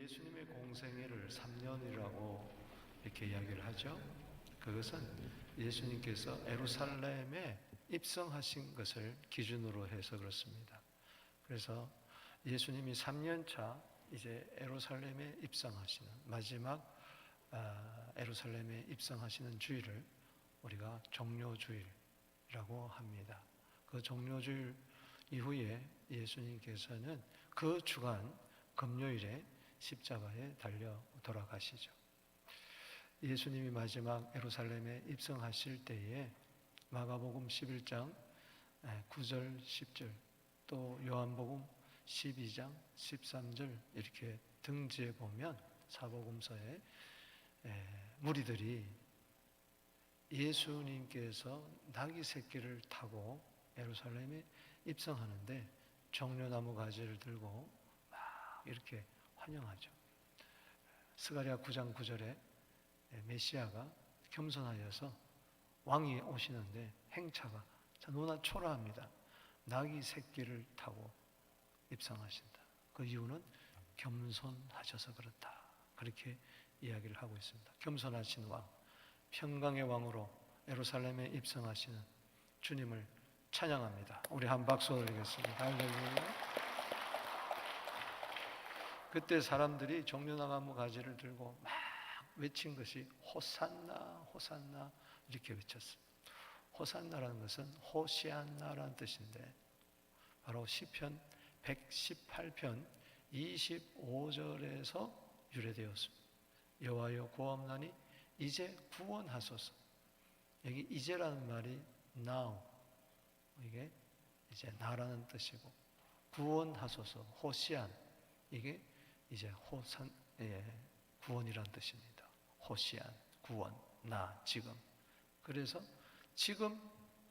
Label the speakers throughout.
Speaker 1: 예수님의 공생애를 3년이라고 이렇게 이야기를 하죠. 그것은 예수님께서 예루살렘에 입성하신 것을 기준으로 해서 그렇습니다. 그래서 예수님이 3년차 이제 예루살렘에 입성하시는 마지막 예루살렘에 입성하시는 주일을 우리가 종료주일이라고 합니다. 그 종료주일 이후에 예수님께서는 그 주간 금요일에 십자가에 달려 돌아가시죠. 예수님이 마지막 예루살렘에 입성하실 때에 마가복음 11장 9절 10절 또 요한복음 12장 13절 이렇게 등지에 보면 사복음서에 무리들이 예수님께서 나귀 새끼를 타고 예루살렘에 입성하는데 종려나무 가지를 들고 막 이렇게 환영하죠. 스가랴 9장 9절에 메시아가 겸손하여서 왕이 오시는데 행차가 너무나 초라합니다. 나귀 새끼를 타고 입성하신다. 그 이유는 겸손하셔서 그렇다. 그렇게 이야기를 하고 있습니다. 겸손하신 왕, 평강의 왕으로 예루살렘에 입성하시는 주님을 찬양합니다. 우리 한 박수 올리겠습니다. 할렐루야. 그때 사람들이 종려나무 가지를 들고 막 외친 것이 호산나 호산나 이렇게 외쳤습니다. 호산나라는 것은 호시안나라는 뜻인데 바로 시편 118편 25절에서 유래되었습니다. 여호와여 구하옵나니 이제 구원하소서. 여기 이제라는 말이 now, 이게 이제 나라는 뜻이고 구원하소서 호시안, 이게 이제 호산, 구원이라는 뜻입니다. 호시안, 구원, 나, 지금. 그래서 지금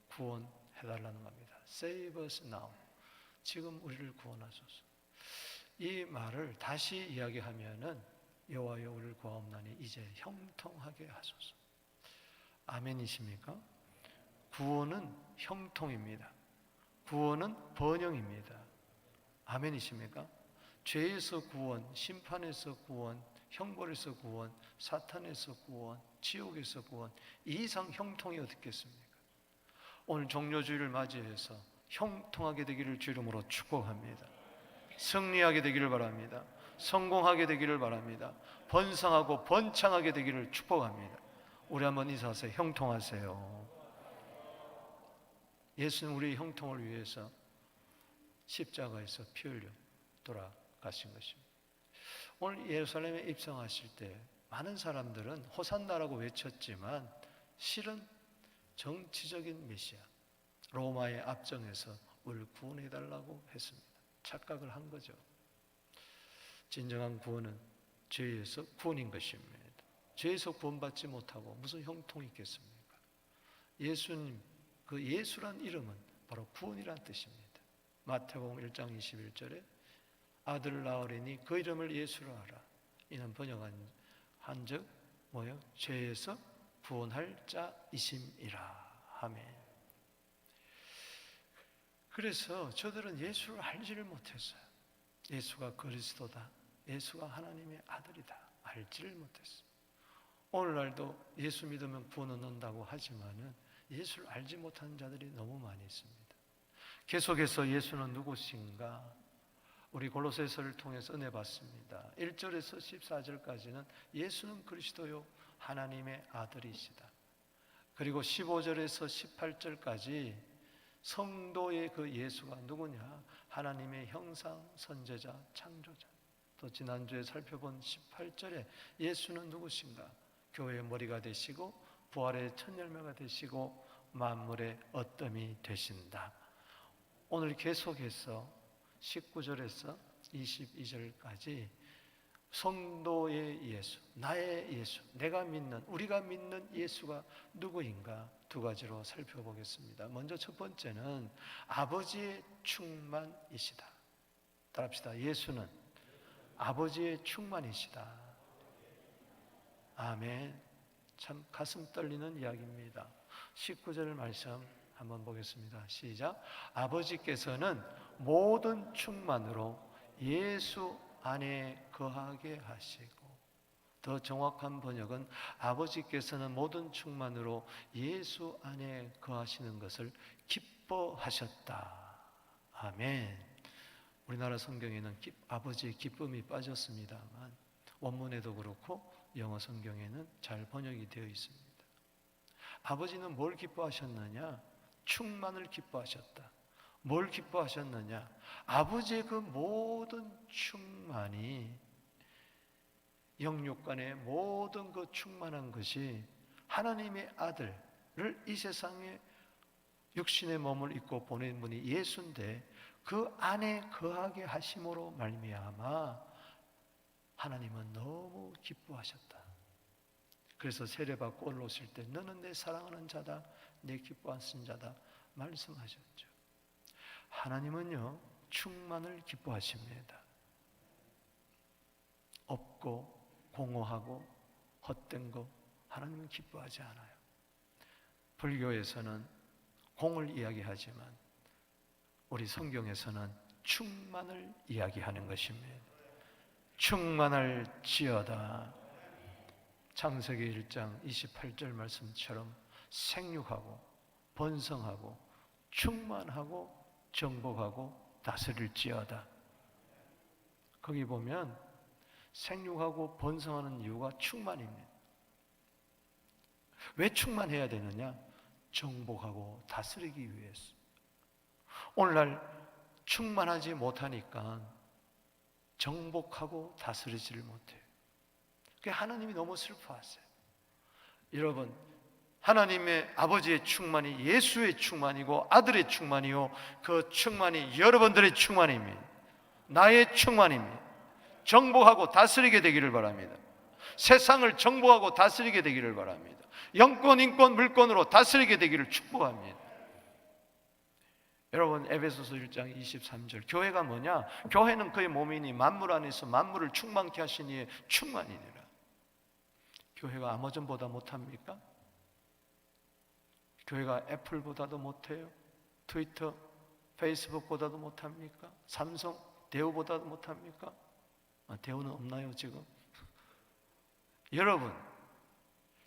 Speaker 1: 구원해달라는 겁니다. Save us now. 지금 우리를 구원하소서. 이 말을 다시 이야기하면은 여호와여 우리를 구하옵나니 이제 형통하게 하소서. 아멘이십니까? 구원은 형통입니다. 구원은 번영입니다. 아멘이십니까? 죄에서 구원, 심판에서 구원, 형벌에서 구원, 사탄에서 구원, 지옥에서 구원, 이 이상 형통이 어떻겠습니까? 오늘 종료주일을 맞이해서 형통하게 되기를 주 이름으로 축복합니다. 승리하게 되기를 바랍니다. 성공하게 되기를 바랍니다. 번성하고 번창하게 되기를 축복합니다. 우리 한번 인사하세요. 형통하세요. 예수는 우리의 형통을 위해서 십자가에서 피 흘려 돌아가신 것입니다. 오늘 예루살렘에 입성하실 때 많은 사람들은 호산나라고 외쳤지만 실은 정치적인 메시아, 로마의 압정에서 우리를 구원해달라고 했습니다. 착각을 한 거죠. 진정한 구원은 죄에서 구원인 것입니다. 죄에서 구원받지 못하고 무슨 형통이 있겠습니까? 예수님, 그 예수란 이름은 바로 구원이란 뜻입니다. 마태복음 1장 21절에 아들을 낳으리니 그 이름을 예수로 하라. 이는 번역한 한즉 뭐요? 죄에서 구원할 자이심이라. 아멘. 그래서 저들은 예수를 알지를 못했어요. 예수가 그리스도다, 예수가 하나님의 아들이다 알지를 못했어요. 오늘날도 예수 믿으면 구원 얻는다고 하지만은 예수를 알지 못하는 자들이 너무 많이 있습니다. 계속해서 예수는 누구신가? 우리 골로새서를 통해서 은혜 받습니다. 1절에서 14절까지는 예수는 그리스도요 하나님의 아들이시다. 그리고 15절에서 18절까지 성도의 그 예수가 누구냐? 하나님의 형상, 선제자, 창조자. 또 지난주에 살펴본 18절에 예수는 누구신가? 교회의 머리가 되시고 부활의 첫 열매가 되시고 만물의 어뜸이 되신다. 오늘 계속해서 19절에서 22절까지 성도의 예수, 나의 예수, 내가 믿는, 우리가 믿는 예수가 누구인가 두 가지로 살펴보겠습니다. 먼저 첫 번째는 아버지의 충만이시다. 따라합시다. 예수는 아버지의 충만이시다. 아멘. 참 가슴 떨리는 이야기입니다. 19절 말씀 한번 보겠습니다. 시작. 아버지께서는 모든 충만으로 예수 안에 거하게 하시고, 더 정확한 번역은 아버지께서는 모든 충만으로 예수 안에 거하시는 것을 기뻐하셨다. 아멘. 우리나라 성경에는 아버지의 기쁨이 빠졌습니다만 원문에도 그렇고 영어 성경에는 잘 번역이 되어 있습니다. 아버지는 뭘 기뻐하셨느냐? 충만을 기뻐하셨다. 뭘 기뻐하셨느냐? 아버지의 그 모든 충만이, 영육간의 모든 그 충만한 것이 하나님의 아들을 이 세상에 육신의 몸을 입고 보낸 분이 예수인데 그 안에 거하게 하심으로 말미암아 하나님은 너무 기뻐하셨다. 그래서 세례받고 올라오실 때 너는 내 사랑하는 자다, 내 기뻐하는 자다 말씀하셨죠. 하나님은요 충만을 기뻐하십니다. 없고 공허하고 헛된 거 하나님은 기뻐하지 않아요. 불교에서는 공을 이야기하지만 우리 성경에서는 충만을 이야기하는 것입니다. 충만할지어다. 창세기 1장 28절 말씀처럼 생육하고 번성하고 충만하고 정복하고 다스릴지어다. 거기 보면 생육하고 번성하는 이유가 충만입니다. 왜 충만해야 되느냐? 정복하고 다스리기 위해서. 오늘날 충만하지 못하니까 정복하고 다스리지를 못해요. 그러니까 하나님이 너무 슬퍼하세요. 여러분, 하나님의 아버지의 충만이 예수의 충만이고 아들의 충만이요, 그 충만이 여러분들의 충만입니다. 나의 충만입니다. 정복하고 다스리게 되기를 바랍니다. 세상을 정복하고 다스리게 되기를 바랍니다. 영권, 인권, 물권으로 다스리게 되기를 축복합니다. 여러분, 에베소서 1장 23절, 교회가 뭐냐? 교회는 그의 몸이니 만물 안에서 만물을 충만케 하신 이의 충만이니라. 교회가 아마존보다 못합니까? 교회가 애플보다도 못해요? 트위터, 페이스북보다도 못합니까? 삼성, 대우보다도 못합니까? 대우는 없나요 지금? 여러분,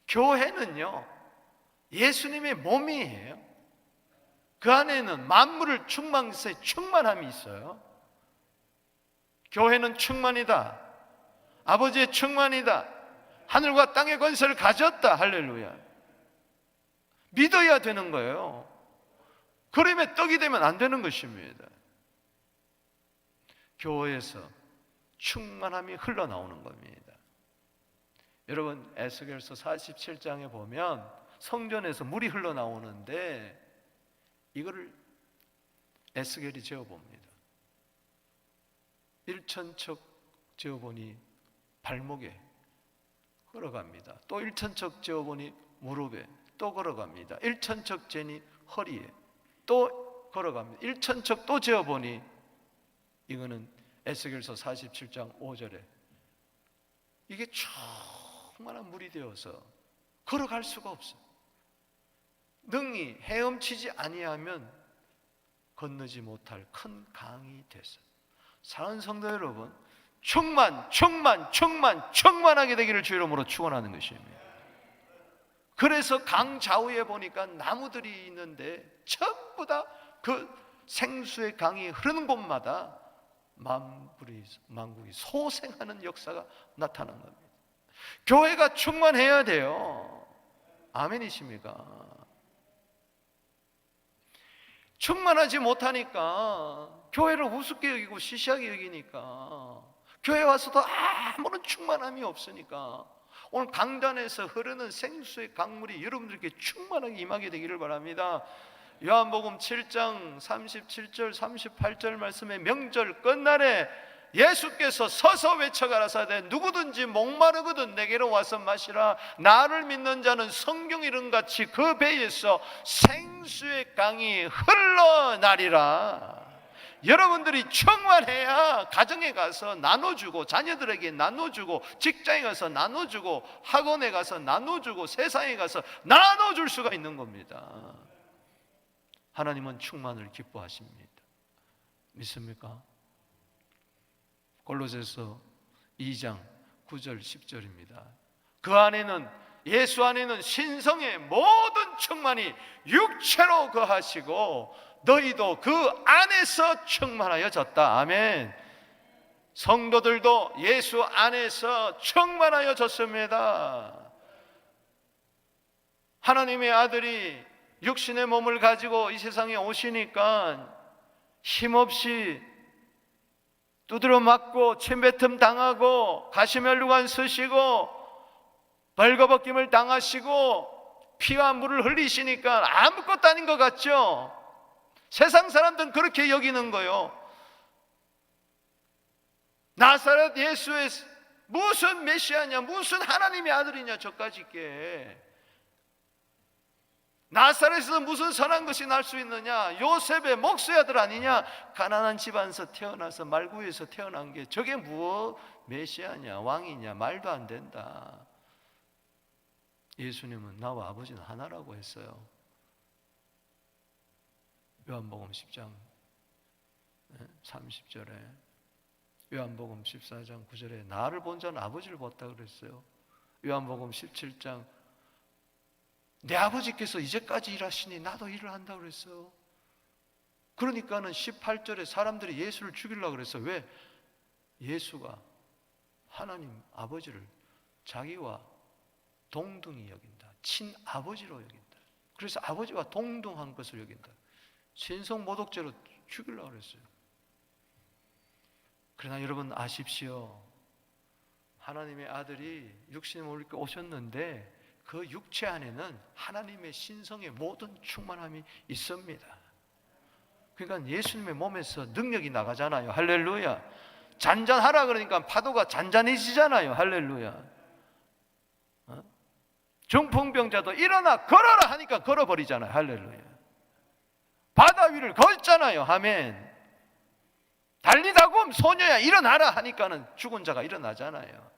Speaker 1: 교회는요 예수님의 몸이에요. 그 안에는 만물을 충만해서 충만함이 있어요. 교회는 충만이다. 아버지의 충만이다. 하늘과 땅의 권세를 가졌다. 할렐루야. 믿어야 되는 거예요. 그림의 떡이 되면 안 되는 것입니다. 교회에서 충만함이 흘러나오는 겁니다. 여러분, 에스겔서 47장에 보면 성전에서 물이 흘러나오는데 이거를 에스겔이 재어봅니다. 1천척 재어보니 발목에 걸어갑니다. 또 1천척 재어보니 무릎에 또 걸어갑니다. 1천척 재니 허리에 또 걸어갑니다. 1천척 또 재어보니 이거는 에스겔서 47장 5절에 이게 충만한 물이 되어서 걸어갈 수가 없어요. 능히 헤엄치지 아니하면 건너지 못할 큰 강이 됐어요. 사랑하는 성도 여러분, 충만하게 되기를 주 이름으로 축원하는 것입니다. 그래서 강 좌우에 보니까 나무들이 있는데 전부 다 그 생수의 강이 흐르는 곳마다 만국이 소생하는 역사가 나타난 겁니다. 교회가 충만해야 돼요. 아멘이십니까? 충만하지 못하니까 교회를 우습게 여기고 시시하게 여기니까 교회 와서도 아무런 충만함이 없으니까 오늘 강단에서 흐르는 생수의 강물이 여러분들께 충만하게 임하게 되기를 바랍니다. 요한복음 7장 37절 38절 말씀에 명절 끝날에 예수께서 서서 외쳐 가라사대 누구든지 목마르거든 내게로 와서 마시라. 나를 믿는 자는 성경 이름같이 그 배에서 생수의 강이 흘러나리라. 여러분들이 충만해야 가정에 가서 나눠주고, 자녀들에게 나눠주고, 직장에 가서 나눠주고, 학원에 가서 나눠주고, 세상에 가서 나눠줄 수가 있는 겁니다. 하나님은 충만을 기뻐하십니다. 믿습니까? 골로새서 2장 9절 10절입니다. 그 안에는, 예수 안에는 신성의 모든 충만이 육체로 거하시고 너희도 그 안에서 충만하여졌다. 아멘. 성도들도 예수 안에서 충만하여졌습니다. 하나님의 아들이 육신의 몸을 가지고 이 세상에 오시니까 힘없이 두드려 맞고 침뱉음 당하고 가시면류관 쓰시고 벌거벗김을 당하시고 피와 물을 흘리시니까 아무것도 아닌 것 같죠? 세상 사람들은 그렇게 여기는 거예요. 나사렛 예수의 무슨 메시아냐, 무슨 하나님의 아들이냐, 저까지 게 나사렛에서 무슨 선한 것이 날 수 있느냐, 요셉의 목수의 아들 아니냐, 가난한 집안에서 태어나서 말구에서 태어난 게 저게 무엇 메시아냐, 왕이냐, 말도 안 된다. 예수님은 나와 아버지는 하나라고 했어요. 요한복음 10장 30절에, 요한복음 14장 9절에 나를 본 자는 아버지를 봤다 그랬어요. 요한복음 17장 내 아버지께서 이제까지 일하시니 나도 일을 한다 그랬어요. 그러니까는 18절에 사람들이 예수를 죽이려고 그랬어요. 왜? 예수가 하나님 아버지를 자기와 동등히 여긴다. 친아버지로 여긴다. 그래서 아버지와 동등한 것을 여긴다. 신성모독죄로 죽이려고 그랬어요. 그러나 여러분 아십시오. 하나님의 아들이 육신의 몸을 입고 오셨는데 그 육체 안에는 하나님의 신성의 모든 충만함이 있습니다. 그러니까 예수님의 몸에서 능력이 나가잖아요. 할렐루야. 잔잔하라 그러니까 파도가 잔잔해지잖아요. 할렐루야. 중풍병자도 일어나 걸어라 하니까 걸어버리잖아요. 할렐루야. 바다 위를 걷잖아요. 아멘. 달리다 보면 소녀야 일어나라 하니까는 죽은 자가 일어나잖아요.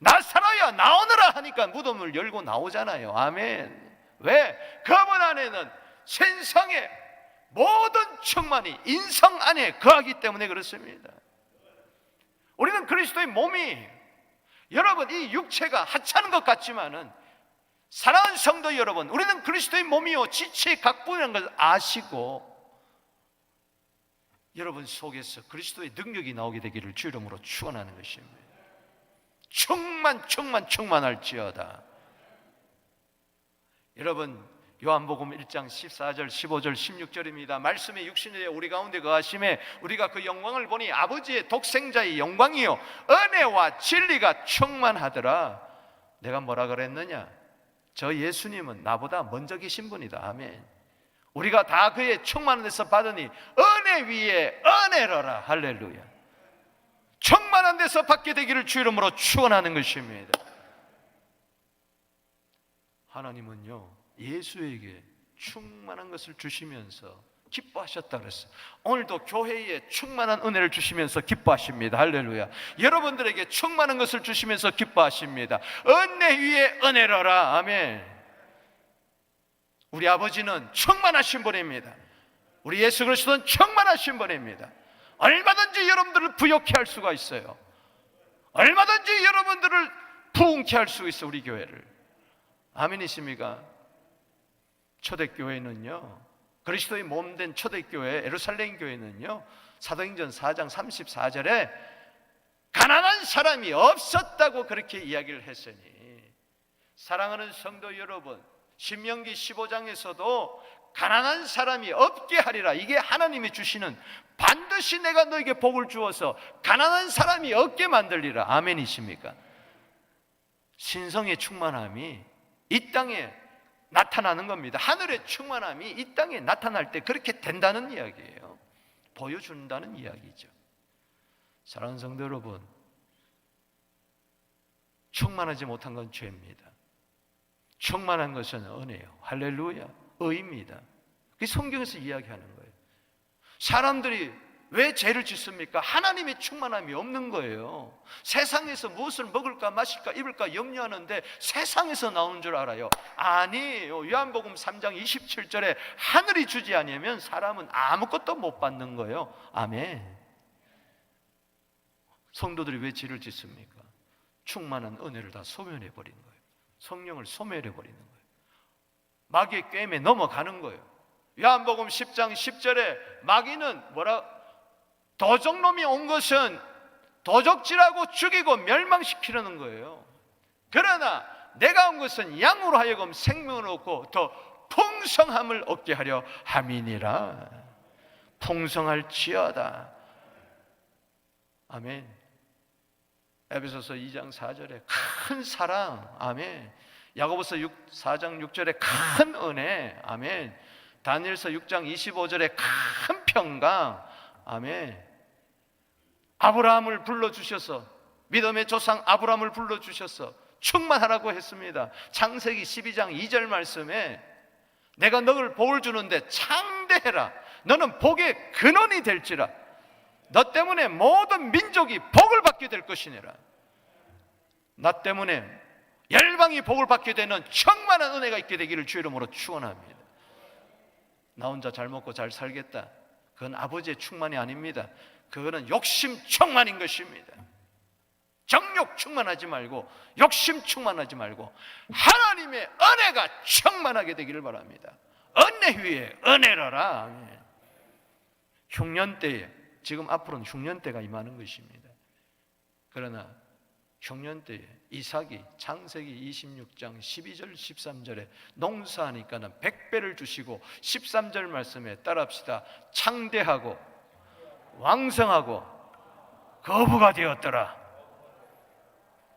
Speaker 1: 나사로야 나오너라 하니까 무덤을 열고 나오잖아요. 아멘. 왜? 그분 안에는 신성의 모든 충만이 인성 안에 거하기 때문에 그렇습니다. 우리는 그리스도의 몸이, 여러분 이 육체가 하찮은 것 같지만은 사랑하는 성도 여러분, 우리는 그리스도의 몸이요 지체의 각본이라는 걸 아시고 여러분 속에서 그리스도의 능력이 나오게 되기를 주 이름으로 축원하는 것입니다. 충만할지어다. 여러분 요한복음 1장 14절 15절 16절입니다. 말씀의 육신이 되어 우리 가운데 거하심에 우리가 그 영광을 보니 아버지의 독생자의 영광이요 은혜와 진리가 충만하더라. 내가 뭐라 그랬느냐? 저 예수님은 나보다 먼저 계신 분이다. 아멘. 우리가 다 그의 충만한 데서 받으니 은혜 위에 은혜로라. 할렐루야. 충만한 데서 받게 되기를 주 이름으로 축원하는 것입니다. 하나님은요 예수에게 충만한 것을 주시면서 기뻐하셨다 그랬어요. 오늘도 교회에 충만한 은혜를 주시면서 기뻐하십니다. 할렐루야. 여러분들에게 충만한 것을 주시면서 기뻐하십니다. 은혜 위에 은혜로라. 아멘. 우리 아버지는 충만하신 분입니다. 우리 예수 그리스도는 충만하신 분입니다. 얼마든지 여러분들을 부욕케 할 수가 있어요. 얼마든지 여러분들을 부흥케 할 수 있어요. 우리 교회를. 아멘이십니까? 초대교회는요 그리스도의 몸된 초대교회 예루살렘 교회는요 사도행전 4장 34절에 가난한 사람이 없었다고 그렇게 이야기를 했으니, 사랑하는 성도 여러분, 신명기 15장에서도 가난한 사람이 없게 하리라. 이게 하나님이 주시는, 반드시 내가 너에게 복을 주어서 가난한 사람이 없게 만들리라. 아멘이십니까? 신성의 충만함이 이 땅에 나타나는 겁니다. 하늘의 충만함이 이 땅에 나타날 때 그렇게 된다는 이야기예요. 보여준다는 이야기죠. 사랑하는 성도 여러분, 충만하지 못한 건 죄입니다. 충만한 것은 은혜요. 할렐루야. 의입니다. 그게 성경에서 이야기하는 거예요. 사람들이 왜 죄를 짓습니까? 하나님의 충만함이 없는 거예요. 세상에서 무엇을 먹을까 마실까 입을까 염려하는데 세상에서 나오는 줄 알아요. 아니에요. 요한복음 3장 27절에 하늘이 주지 아니하면 사람은 아무것도 못 받는 거예요. 아멘. 성도들이 왜 죄를 짓습니까? 충만한 은혜를 다 소멸해 버리는 거예요. 성령을 소멸해 버리는 거예요. 마귀의 꾀임에 넘어가는 거예요. 요한복음 10장 10절에 마귀는 도적놈이 온 것은 도적질하고 죽이고 멸망시키려는 거예요. 그러나 내가 온 것은 양으로 하여금 생명을 얻고 더 풍성함을 얻게 하려 함이니라. 풍성할지어다. 아멘. 에베소서 2장 4절에 큰 사랑. 아멘. 야고보서 4장 6절에 큰 은혜. 아멘. 다니엘서 6장 25절에 큰 평강. 아멘. 아브라함을 불러주셔서, 믿음의 조상 아브라함을 불러주셔서 충만하라고 했습니다. 창세기 12장 2절 말씀에 내가 너를 복을 주는데 창대해라. 너는 복의 근원이 될지라. 너 때문에 모든 민족이 복을 받게 될 것이니라. 나 때문에 열방이 복을 받게 되는 충만한 은혜가 있게 되기를 주 이름으로 축원합니다. 나 혼자 잘 먹고 잘 살겠다, 그건 아버지의 충만이 아닙니다. 그거는 욕심 충만인 것입니다. 정욕 충만하지 말고, 욕심 충만하지 말고 하나님의 은혜가 충만하게 되기를 바랍니다. 은혜 위에 은혜로라. 아멘. 흉년 때에, 지금 앞으로는 흉년 때가 임하는 것입니다. 그러나 흉년 때에 이삭이 창세기 26장 12절 13절에 농사하니까는 100배를 주시고, 13절 말씀에 따라합시다. 창대하고 왕성하고 거부가 되었더라.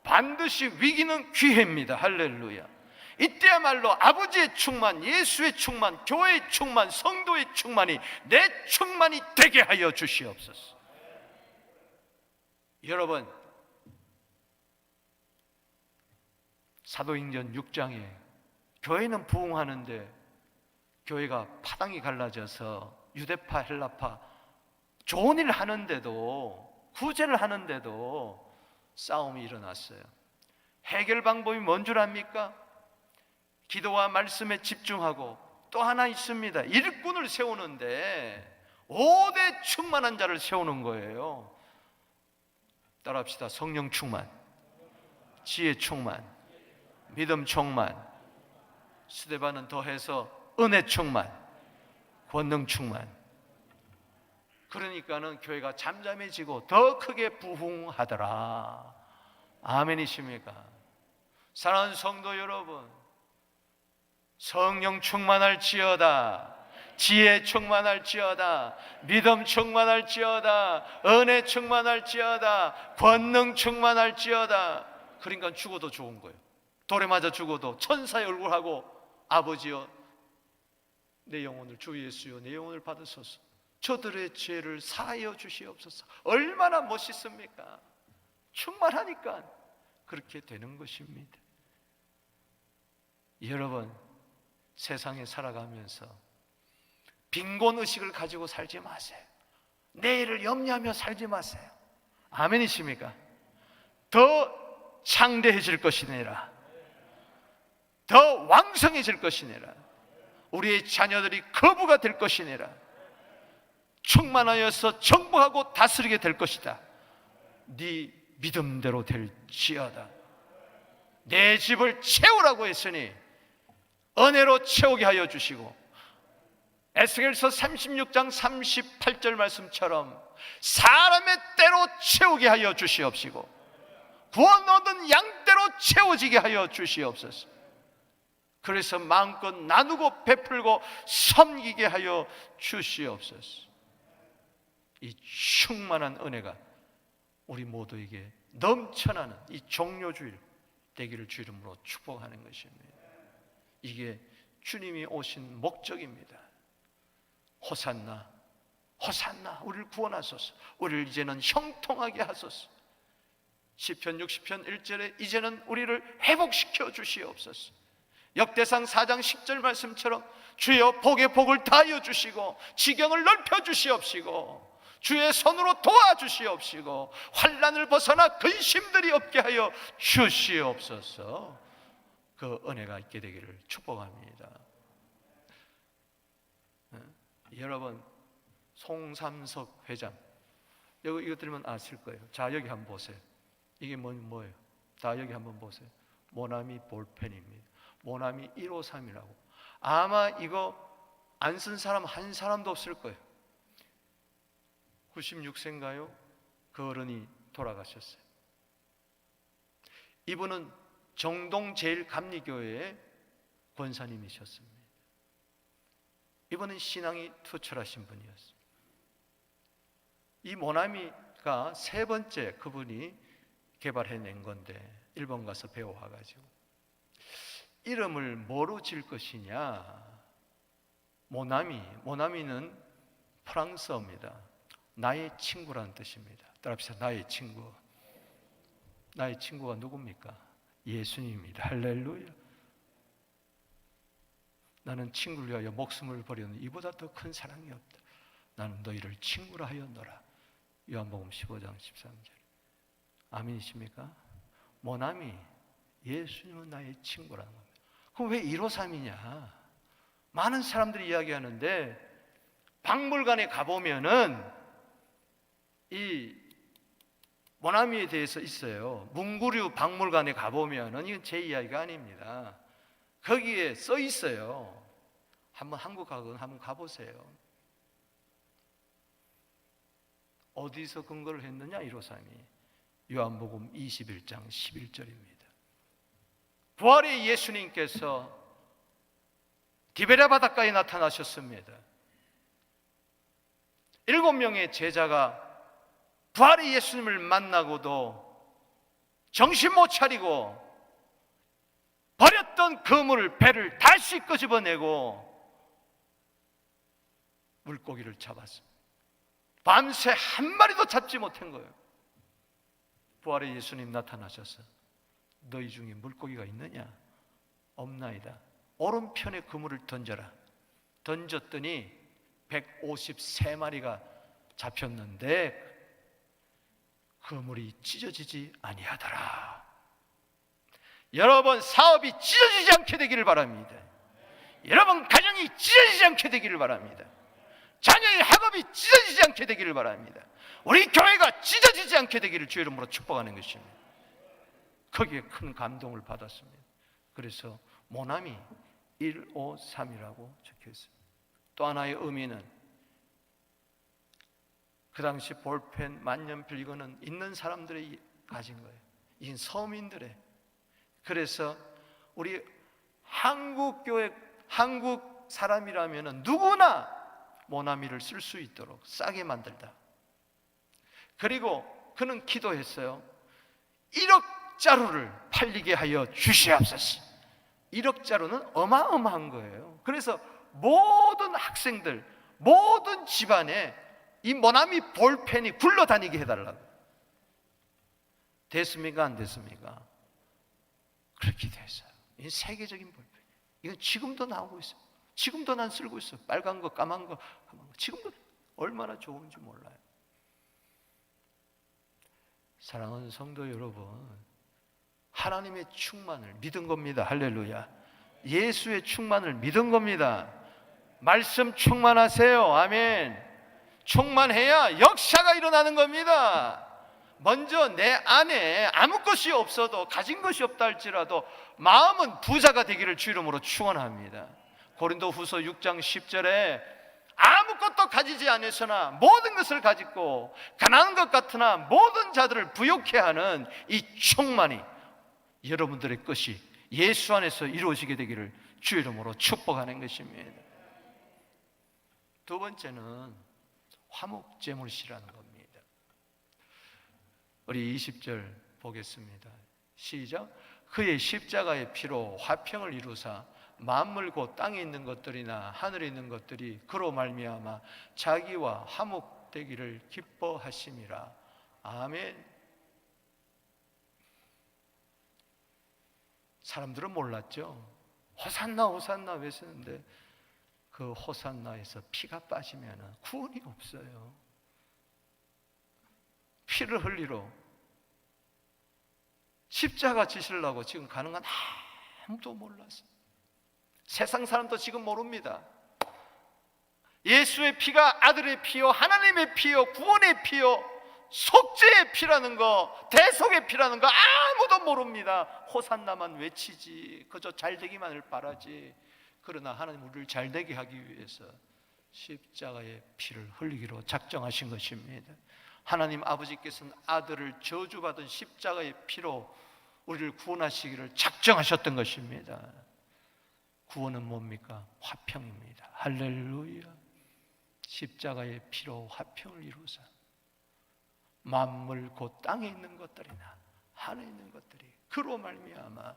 Speaker 1: 반드시 위기는 기회입니다. 할렐루야. 이때야말로 아버지의 충만, 예수의 충만, 교회의 충만, 성도의 충만이 내 충만이 되게 하여 주시옵소서. 여러분, 사도행전 6장에 교회는 부흥하는데 교회가 파당이 갈라져서 유대파, 헬라파 좋은 일 하는데도, 구제를 하는데도 싸움이 일어났어요. 해결 방법이 뭔 줄 압니까? 기도와 말씀에 집중하고, 또 하나 있습니다. 일꾼을 세우는데 5대 충만한 자를 세우는 거예요. 따라합시다. 성령 충만, 지혜 충만, 믿음 충만, 스데반은 더해서 은혜 충만, 권능 충만. 그러니까는 교회가 잠잠해지고 더 크게 부흥하더라. 아멘이십니까? 사랑하는 성도 여러분, 성령 충만할지어다, 지혜 충만할지어다, 믿음 충만할지어다, 은혜 충만할지어다, 권능 충만할지어다. 그러니까 죽어도 좋은 거예요. 돌에 맞아 죽어도 천사의 얼굴하고, 아버지여 내 영혼을, 주 예수여 내 영혼을 받으소서, 저들의 죄를 사하여 주시옵소서. 얼마나 멋있습니까? 충만하니까 그렇게 되는 것입니다. 여러분, 세상에 살아가면서 빈곤의식을 가지고 살지 마세요. 내일을 염려하며 살지 마세요. 아멘이십니까? 더 창대해질 것이니라, 더 왕성해질 것이니라, 우리의 자녀들이 거부가 될 것이니라, 충만하여서 정복하고 다스리게 될 것이다. 네 믿음대로 될지어다. 내 집을 채우라고 했으니 은혜로 채우게 하여 주시고, 에스겔서 36장 38절 말씀처럼 사람의 때로 채우게 하여 주시옵시고, 구원 얻은 양대로 채워지게 하여 주시옵소서. 그래서 마음껏 나누고 베풀고 섬기게 하여 주시옵소서. 이 충만한 은혜가 우리 모두에게 넘쳐나는 이 종료주일 되기를 주 이름으로 축복하는 것입니다. 이게 주님이 오신 목적입니다. 호산나, 호산나, 우리를 구원하소서. 우리를 이제는 형통하게 하소서. 시편 60편 1절에 이제는 우리를 회복시켜 주시옵소서. 역대상 4장 10절 말씀처럼 주여 복의 복을 다하여 주시고, 지경을 넓혀 주시옵시고, 주의 손으로 도와주시옵시고, 환난을 벗어나 근심들이 없게 하여 주시옵소서. 그 은혜가 있게 되기를 축복합니다. 여러분, 송삼석 회장, 이거 들으면 아실 거예요. 자, 여기 한번 보세요. 이게 뭐예요? 다 여기 한번 보세요. 모나미 볼펜입니다. 모나미 153이라고. 아마 이거 안 쓴 사람 한 사람도 없을 거예요. 96세인가요? 그 어른이 돌아가셨어요. 이분은 정동 제일감리교회의 권사님이셨습니다. 이분은 신앙이 투철하신 분이었어요. 이 모나미가 세 번째 그분이 개발해낸 건데 일본 가서 배워와가지고 이름을 뭐로 질 것이냐. 모나미는 프랑스어입니다. 나의 친구라는 뜻입니다. 따라합시다. 나의 친구. 나의 친구가 누굽니까? 예수님입니다. 할렐루야. 나는 친구를 위하여 목숨을 버리는 이보다 더 큰 사랑이 없다. 나는 너희를 친구라 하였노라. 요한복음 15장 13절. 아멘이십니까? 모나미, 예수님은 나의 친구라는 겁니다. 그럼 왜 153이냐? 많은 사람들이 이야기하는데 박물관에 가보면은 이 모나미에 대해서 있어요. 문구류 박물관에 가보면은 이건 제 이야기가 아닙니다. 거기에 써 있어요. 한번 한국 가건 한번 가보세요. 어디서 근거를 했느냐? 153이 요한복음 21장 11절입니다. 부활의 예수님께서 디베랴 바닷가에 나타나셨습니다. 7명의 제자가 부활의 예수님을 만나고도 정신 못 차리고 버렸던 그물을 배를 다시 끄집어내고 물고기를 잡았습니다. 밤새 한 마리도 잡지 못한 거예요. 부활의 예수님 나타나셔서 너희 중에 물고기가 있느냐? 없나이다. 오른편에 그물을 던져라. 던졌더니 153마리가 잡혔는데 그물이 찢어지지 아니하더라. 여러분, 사업이 찢어지지 않게 되기를 바랍니다. 여러분, 가정이 찢어지지 않게 되기를 바랍니다. 자녀의 학업이 찢어지지 않게 되기를 바랍니다. 우리 교회가 찢어지지 않게 되기를 주의 이름으로 축복하는 것입니다. 거기에 큰 감동을 받았습니다. 그래서 모나미 153이라고 적혀 있습니다. 또 하나의 의미는 그 당시 볼펜, 만년필 이거는 있는 사람들이 가진 거예요. 이건 서민들의. 그래서 우리 한국 교회, 한국 사람이라면 누구나 모나미를 쓸 수 있도록 싸게 만들다. 그리고 그는 기도했어요. 1억 자루를 팔리게 하여 주시옵소서. 1억 자루는 어마어마한 거예요. 그래서 모든 학생들, 모든 집안에 이 모나미 볼펜이 굴러다니게 해달라고. 됐습니까? 안 됐습니까? 그렇게 됐어요. 이 세계적인 볼펜. 이건 지금도 나오고 있어요. 지금도 난 쓰고 있어요. 빨간 거, 까만 거, 지금도 얼마나 좋은지 몰라요. 사랑하는 성도 여러분, 하나님의 충만을 믿은 겁니다. 할렐루야. 예수의 충만을 믿은 겁니다. 말씀 충만하세요. 아멘. 충만해야 역사가 일어나는 겁니다. 먼저 내 안에 아무 것이 없어도, 가진 것이 없다 할지라도 마음은 부자가 되기를 주 이름으로 축원합니다. 고린도후서 6장 10절에 아무것도 가지지 않으서나 모든 것을 가지고 가난한 것 같으나 모든 자들을 부욕해 하는 이 충만이 여러분들의 것이 예수 안에서 이루어지게 되기를 주 이름으로 축복하는 것입니다. 두 번째는 화목제물시라는 겁니다. 우리 20절 보겠습니다. 시작. 그의 십자가의 피로 화평을 이루사 만물 곧 땅에 있는 것들이나 하늘에 있는 것들이 그로 말미암아 자기와 화목되기를 기뻐하심이라. 아멘. 사람들은 몰랐죠. 호산나 호산나 외치는데 그 호산나에서 피가 빠지면 구원이 없어요. 피를 흘리러 십자가 지시려고 지금 가는 건 아무도 몰랐어요. 세상 사람도 지금 모릅니다. 예수의 피가 아들의 피요, 하나님의 피요, 구원의 피요, 속죄의 피라는 거, 대속의 피라는 거 아무도 모릅니다. 호산나만 외치지, 그저 잘되기만을 바라지. 그러나 하나님 우리를 잘되게 하기 위해서 십자가의 피를 흘리기로 작정하신 것입니다. 하나님 아버지께서는 아들을 저주받은 십자가의 피로 우리를 구원하시기를 작정하셨던 것입니다. 구원은 뭡니까? 화평입니다. 할렐루야. 십자가의 피로 화평을 이루사 만물 곧 땅에 있는 것들이나 하늘에 있는 것들이 그로 말미암아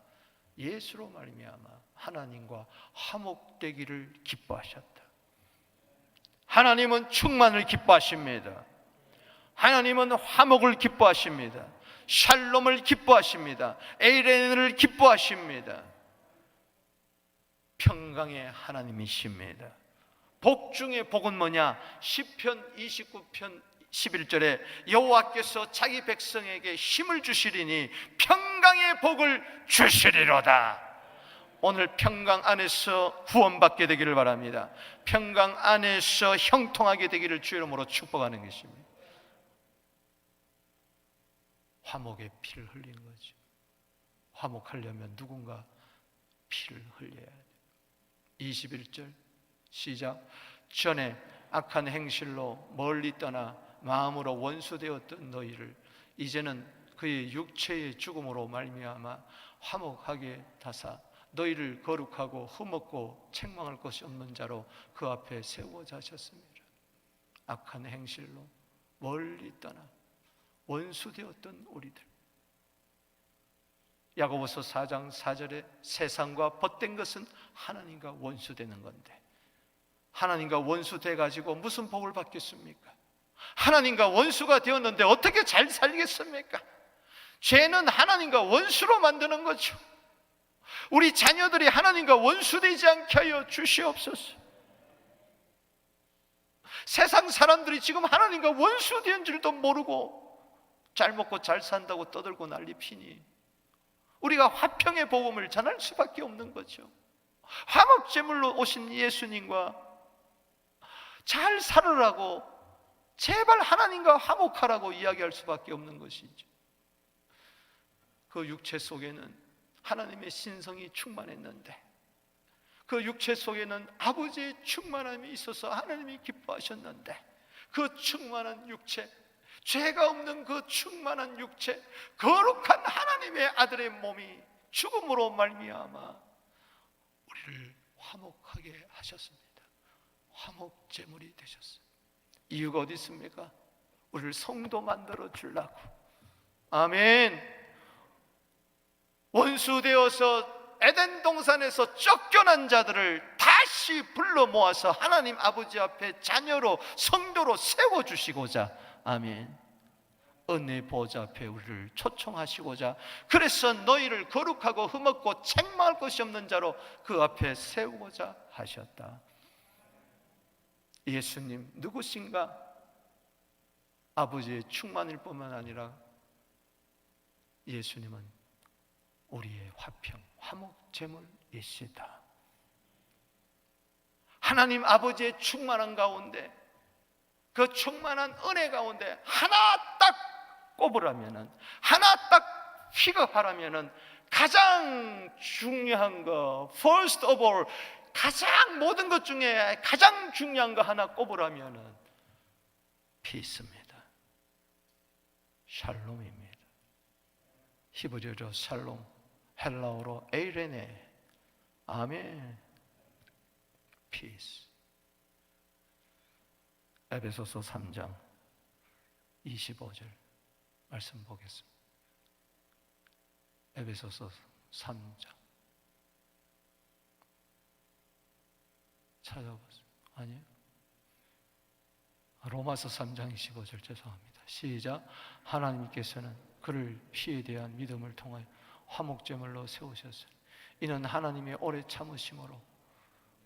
Speaker 1: 예수로 말미암아 하나님과 화목되기를 기뻐하셨다. 하나님은 충만을 기뻐하십니다. 하나님은 화목을 기뻐하십니다. 샬롬을 기뻐하십니다. 에이레는을 기뻐하십니다. 평강의 하나님이십니다. 복 중에 복은 뭐냐? 시편 29편 11절에 여호와께서 자기 백성에게 힘을 주시리니 평강의 복을 주시리로다. 오늘 평강 안에서 구원받게 되기를 바랍니다. 평강 안에서 형통하게 되기를 주의 이름으로 축복하는 것입니다. 화목의 피를 흘리는 거죠. 화목하려면 누군가 피를 흘려야 돼요. 21절 시작. 전에 악한 행실로 멀리 떠나 마음으로 원수되었던 너희를 이제는 그의 육체의 죽음으로 말미암아 화목하게 다사 너희를 거룩하고 흠없고 책망할 것이 없는 자로 그 앞에 세우고자 하셨습니다. 악한 행실로 멀리 떠나 원수되었던 우리들, 야고보서 4장 4절에 세상과 벗된 것은 하나님과 원수되는 건데 하나님과 원수돼 가지고 무슨 복을 받겠습니까? 하나님과 원수가 되었는데 어떻게 잘 살겠습니까? 죄는 하나님과 원수로 만드는 거죠. 우리 자녀들이 하나님과 원수되지 않게 하여 주시옵소서. 세상 사람들이 지금 하나님과 원수된 줄도 모르고 잘 먹고 잘 산다고 떠들고 난리 피니 우리가 화평의 복음을 전할 수밖에 없는 거죠. 화목제물로 오신 예수님과 잘 살으라고 제발 하나님과 화목하라고 이야기할 수밖에 없는 것이죠. 그 육체 속에는 하나님의 신성이 충만했는데 그 육체 속에는 아버지의 충만함이 있어서 하나님이 기뻐하셨는데 그 충만한 육체, 죄가 없는 그 충만한 육체, 거룩한 하나님의 아들의 몸이 죽음으로 말미암아 우리를 화목하게 하셨습니다. 화목제물이 되셨어요. 이유가 어디 있습니까? 우리를 성도 만들어 주려고. 아멘. 원수되어서 에덴 동산에서 쫓겨난 자들을 다시 불러 모아서 하나님 아버지 앞에 자녀로 성도로 세워주시고자, 아멘, 은혜 보좌 앞에 우리를 초청하시고자, 그래서 너희를 거룩하고 흠없고 책망할 것이 없는 자로 그 앞에 세우고자 하셨다. 예수님 누구신가? 아버지의 충만일 뿐만 아니라 예수님은 우리의 화평, 화목제물이시다. 하나님 아버지의 충만한 가운데, 그 충만한 은혜 가운데 하나 딱 꼽으라면은, 하나 딱 픽업하라면은 가장 중요한 거, first of all, 가장 모든 것 중에 가장 중요한 거 하나 꼽으라면은 피스입니다. 샬롬입니다. 히브리어로 샬롬, 헬라어로 에이레네. 아멘. 피스. 에베소서 3장 25절 말씀 보겠습니다. 에베소서 3장 찾아보세요. 아니에요? 로마서 3장 25절 죄송합니다. 시작. 하나님께서는 그를 피에 대한 믿음을 통하여 화목제물로 세우셨으니 이는 하나님의 오래 참으심으로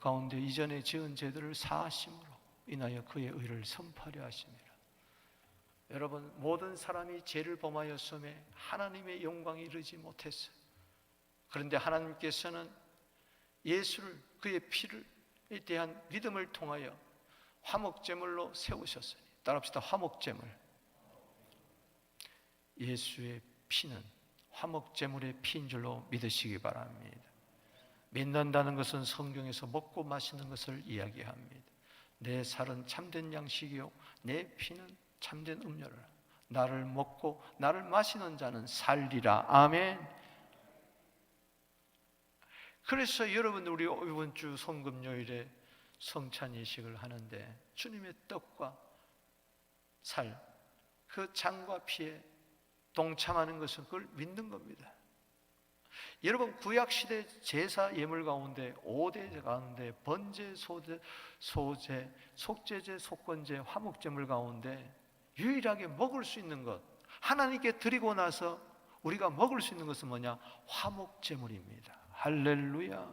Speaker 1: 가운데 이전에 지은 죄들을 사하심으로 인하여 그의 의를 선포하려 하심이라. 여러분, 모든 사람이 죄를 범하였음에 하나님의 영광에 이르지 못했어요. 그런데 하나님께서는 예수를, 그의 피를 대한 믿음을 통하여 화목제물로 세우셨으니, 따라합시다. 화목제물. 예수의 피는 화목제물의 피인 줄로 믿으시기 바랍니다. 믿는다는 것은 성경에서 먹고 마시는 것을 이야기합니다. 내 살은 참된 양식이요 내 피는 참된 음료라. 나를 먹고 나를 마시는 자는 살리라. 아멘. 그래서 여러분들 우리 이번 주 성금요일에 성찬 예식을 하는데 주님의 떡과 살, 그 장과 피에 동참하는 것은 그걸 믿는 겁니다. 여러분 구약시대 제사 예물 가운데 5대 가운데 번제, 소제, 속죄제, 속건제, 화목제물 가운데 유일하게 먹을 수 있는 것, 하나님께 드리고 나서 우리가 먹을 수 있는 것은 뭐냐? 화목제물입니다. 할렐루야.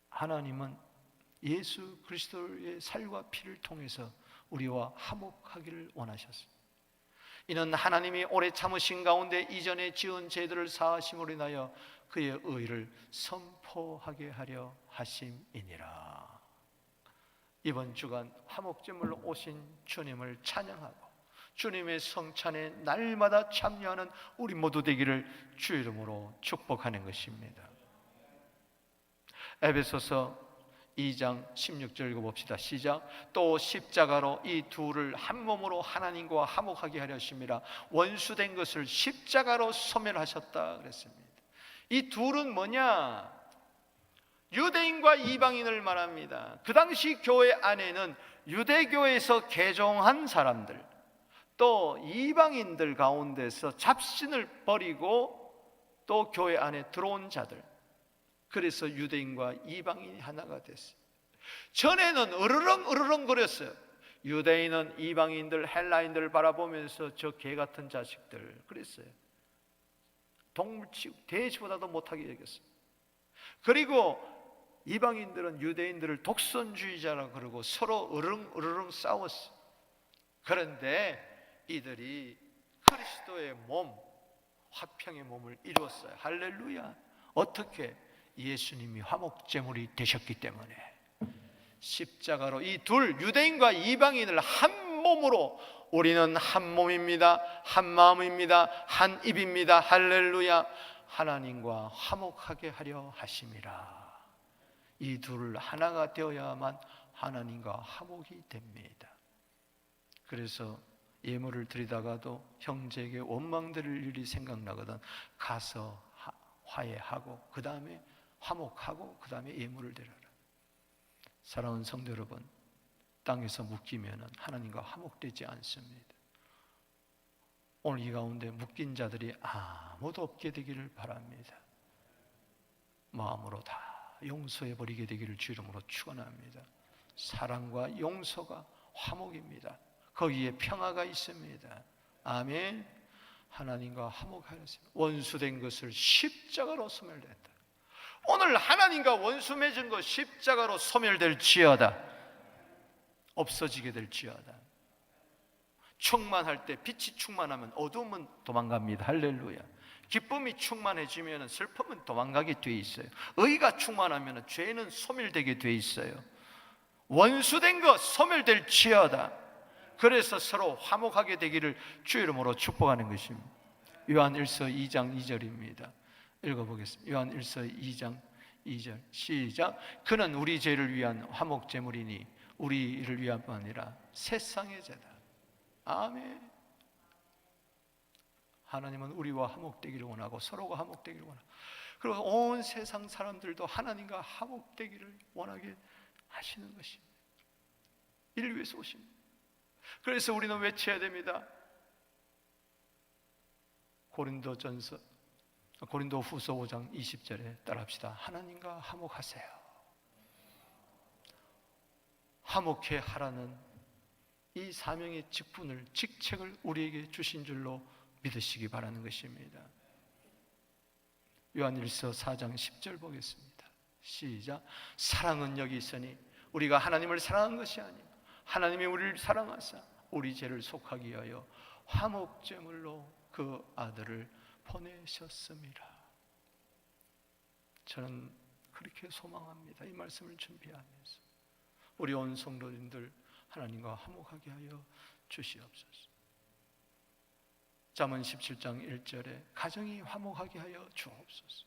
Speaker 1: 하나님은 예수 그리스도의 살과 피를 통해서 우리와 화목하기를 원하셨습니다. 이는 하나님이 오래 참으신 가운데 이전에 지은 죄들을 사하심으로 인하여 그의 의를 선포하게 하려 하심이니라. 이번 주간 화목제물로 오신 주님을 찬양하고 주님의 성찬에 날마다 참여하는 우리 모두 되기를 주 이름으로 축복하는 것입니다. 에베소서 2장 16절 읽어봅시다. 시작. 또 십자가로 이 둘을 한 몸으로 하나님과 화목하게 하려 하심이라. 원수된 것을 십자가로 소멸하셨다 그랬습니다. 이 둘은 뭐냐? 유대인과 이방인을 말합니다. 그 당시 교회 안에는 유대교에서 개종한 사람들, 또 이방인들 가운데서 잡신을 버리고 또 교회 안에 들어온 자들, 그래서 유대인과 이방인이 하나가 됐어요. 전에는 으르렁 거렸어요. 유대인은 이방인들, 헬라인들을 바라보면서 저 개 같은 자식들 그랬어요. 동물 취급, 돼지보다도 못하게 여겼어요. 그리고 이방인들은 유대인들을 독선주의자라고 그러고 서로 으르렁 싸웠어요. 그런데 이들이 그리스도의 몸, 화평의 몸을 이루었어요. 할렐루야. 어떻게? 예수님이 화목제물이 되셨기 때문에 십자가로 이 둘, 유대인과 이방인을 한 몸으로, 우리는 한 몸입니다, 한 마음입니다, 한 입입니다. 할렐루야. 하나님과 화목하게 하려 하심이라. 이 둘을 하나가 되어야만 하나님과 화목이 됩니다. 그래서 예물을 드리다가도 형제에게 원망드릴 일이 생각나거든 가서 화해하고 그 다음에 화목하고 그 다음에 예물을 드려라. 사랑하는 성도 여러분, 땅에서 묶이면 하나님과 화목되지 않습니다. 오늘 이 가운데 묶인 자들이 아무도 없게 되기를 바랍니다. 마음으로 다 용서해버리게 되기를 주 이름으로 축원합니다. 사랑과 용서가 화목입니다. 거기에 평화가 있습니다. 아멘. 하나님과 화목하였습니다. 원수된 것을 십자가로 소멸했다. 오늘 하나님과 원수 맺은 것 십자가로 소멸될지어다. 없어지게 될지어다. 충만할 때, 빛이 충만하면 어둠은 도망갑니다. 할렐루야. 기쁨이 충만해지면 슬픔은 도망가게 돼 있어요. 의가 충만하면 죄는 소멸되게 돼 있어요. 원수된 것 소멸될지어다. 그래서 서로 화목하게 되기를 주 이름으로 축복하는 것입니다. 요한일서 2장 2절입니다. 읽어보겠습니다. 요한일서 2장 2절 시작. 그는 우리 죄를 위한 화목제물이니 우리를 위한 뿐 아니라 세상의 죄다. 아멘. 하나님은 우리와 화목되기를 원하고 서로가 화목되기를 원하고, 그리고 온 세상 사람들도 하나님과 화목되기를 원하게 하시는 것입니다. 이를 위해서 오십니다. 그래서 우리는 외쳐야 됩니다. 고린도 후서 5장 20절에 따라합시다. 하나님과 화목하세요. 화목해 하라는 이 사명의 직책을 우리에게 주신 줄로 믿으시기 바라는 것입니다. 요한일서 4장 10절 보겠습니다. 시작. 사랑은 여기 있으니 우리가 하나님을 사랑한 것이 아니요 하나님이 우리를 사랑하사 우리 죄를 속하기 위하여 화목제물로 그 아들을 보내셨습니다. 저는 그렇게 소망합니다. 이 말씀을 준비하면서 우리 온 성도님들 하나님과 화목하게 하여 주시옵소서. 잠언 17장 1절에 가정이 화목하게 하여 주옵소서.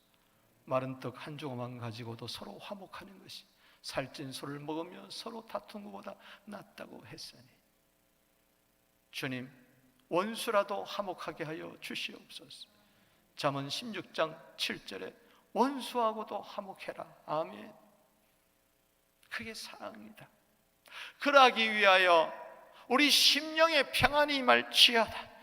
Speaker 1: 마른 떡 한 조각만 가지고도 서로 화목하는 것이 살찐 소를 먹으며 서로 다투는 것보다 낫다고 했으니 주님, 원수라도 화목하게 하여 주시옵소서. 잠언 16장 7절에 원수하고도 화목해라. 아멘. 그게 사랑입니다. 그러하기 위하여 우리 심령의 평안이 임할지어다.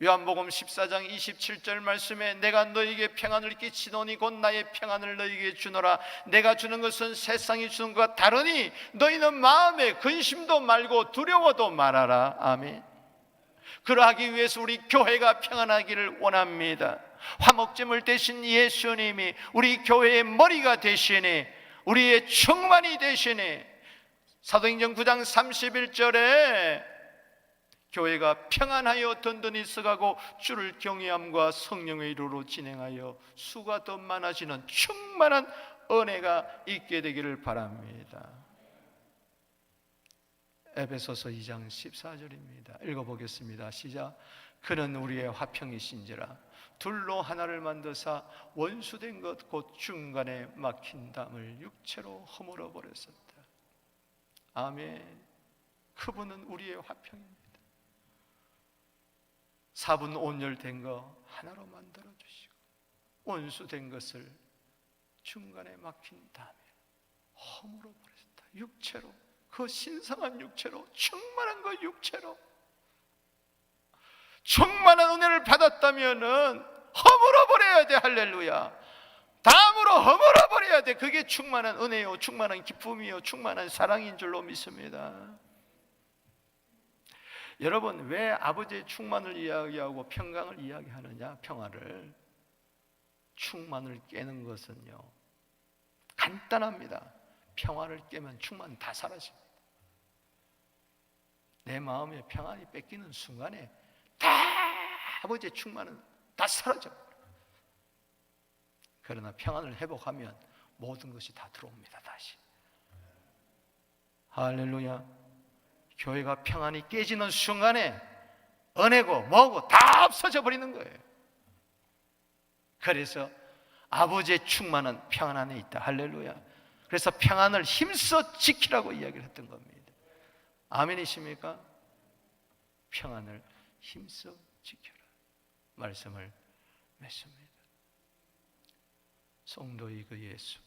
Speaker 1: 요한복음 14장 27절 말씀에 내가 너희에게 평안을 끼치노니 곧 나의 평안을 너희에게 주노라. 내가 주는 것은 세상이 주는 것과 다르니 너희는 마음에 근심도 말고 두려워도 말아라. 아멘. 그러하기 위해서 우리 교회가 평안하기를 원합니다. 화목제물 대신 예수님이 우리 교회의 머리가 되시니 우리의 충만이 되시니 사도행전 9장 31절에 교회가 평안하여 든든히 서가고 주를 경외함과 성령의 이루로 진행하여 수가 더 많아지는 충만한 은혜가 있게 되기를 바랍니다. 에베소서 2장 14절입니다. 읽어보겠습니다. 시작. 그는 우리의 화평이신지라 둘로 하나를 만드사 원수된 것 곧 중간에 막힌 담을 육체로 허물어 버렸었다. 아멘. 그분은 우리의 화평입니다. 사분 온열된 거 하나로 만들어 주시고 원수된 것을 중간에 막힌 담에 허물어 버렸다. 육체로, 그 신성한 육체로, 충만한 그 육체로 충만한 은혜를 받았다면은 허물어 버려야 돼. 할렐루야. 담으로 허물어 버려야 돼. 그게 충만한 은혜요, 충만한 기쁨이요, 충만한 사랑인 줄로 믿습니다. 여러분, 왜 아버지의 충만을 이야기하고 평강을 이야기하느냐? 평화를, 충만을 깨는 것은요 간단합니다. 평화를 깨면 충만 다 사라집니다. 내 마음의 평안이 뺏기는 순간에 다 아버지의 충만은 다 사라져요. 그러나 평안을 회복하면 모든 것이 다 들어옵니다. 다시. 할렐루야. 교회가 평안이 깨지는 순간에 은혜고 뭐고 다 없어져 버리는 거예요. 그래서 아버지의 충만은 평안 안에 있다. 할렐루야. 그래서 평안을 힘써 지키라고 이야기를 했던 겁니다. 아멘이십니까? 평안을 힘써 지켜라 말씀을 맺습니다. 성도의 그 예수,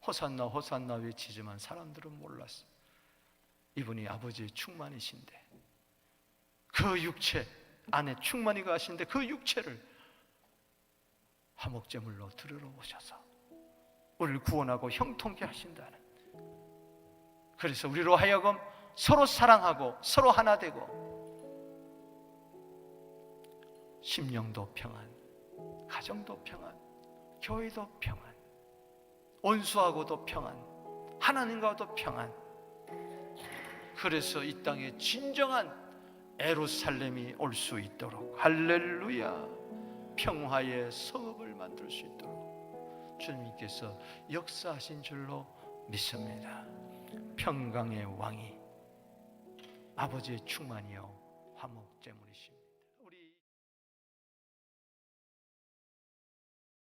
Speaker 1: 호산나 호산나 외치지만 사람들은 몰랐어. 이분이 아버지의 충만이신데, 그 육체 안에 충만히 가신데 그 육체를 화목제물로 드리러 오셔서 우리를 구원하고 형통케 하신다는, 그래서 우리로 하여금 서로 사랑하고 서로 하나 되고 심령도 평안, 가정도 평안, 교회도 평안, 원수하고도 평안, 하나님과도 평안. 그래서 이 땅에 진정한 예루살렘이 올 수 있도록, 할렐루야, 평화의 성읍을 만들 수 있도록 주님께서 역사하신 줄로 믿습니다. 평강의 왕이 아버지의 충만이요 화목제물이십니다.